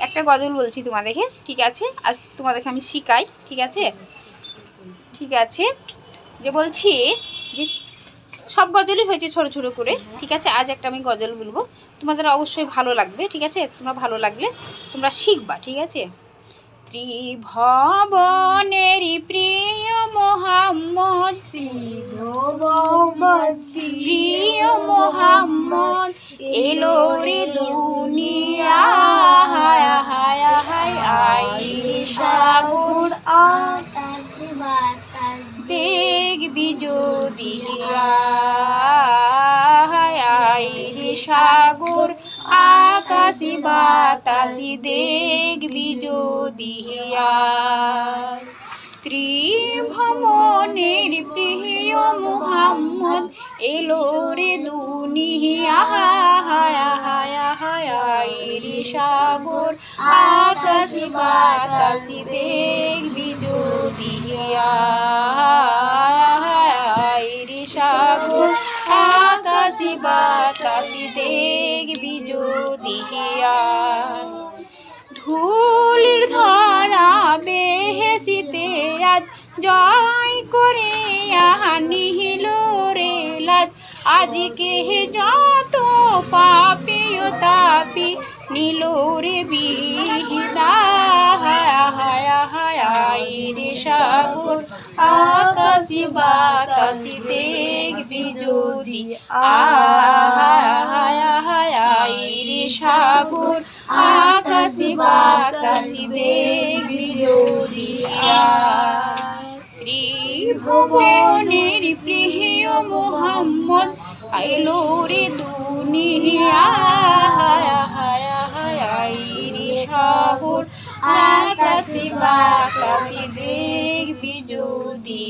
একটা গজল বলছি তোমাদেরকে, ঠিক আছে? আজ তোমাদেরকে আমি শিখাই, ঠিক আছে? ঠিক আছে, যে বলছি যে সব গজলই হয়েছে ছোট ছোট করে, ঠিক আছে? আজ একটা আমি গজল বলবো, তোমাদের অবশ্যই ভালো লাগবে, ঠিক আছে? তোমরা ভালো লাগলে তোমরা শিখবা, ঠিক আছে? ত্রিভুবনেরই প্রিয় মোহাম্মদ, প্রিয় মোহাম্মদ এলো রে দুনিয়া, হায় হায় হায় আইরে সাগর দেখবি যদি, আইরে সাগর আকাশি বাতাসি দেখবি যদি। ত্রিভুবনের প্রিয় মুহাম্মদ এলো রে দুনিয়া, হায় হায় হায় আইরে সাগর আকাশি বাতাসি দেখবি যদি, আইরে সাগর আকাশি বাতাসি দেখবি যদি। ধুলির ধরা বেহেশিতে আজ জয় করে নিহিল রে লাজ, আজকে যত পাপি ও তাপি নীল রে বিদায়, হায় হায় আইরে সাগর আকাশি বাতাসি দেখবি যদি, হায় হায় আইরে সাগর আকাশি বাতাসি দেখবি যদি। ত্রিভুবনের প্রিয় মোহাম্মদ আইলো রে দুনিয়া, হায় হায় হায় আইরে সাগর আকাশি বাতাসি দেখবি যদি।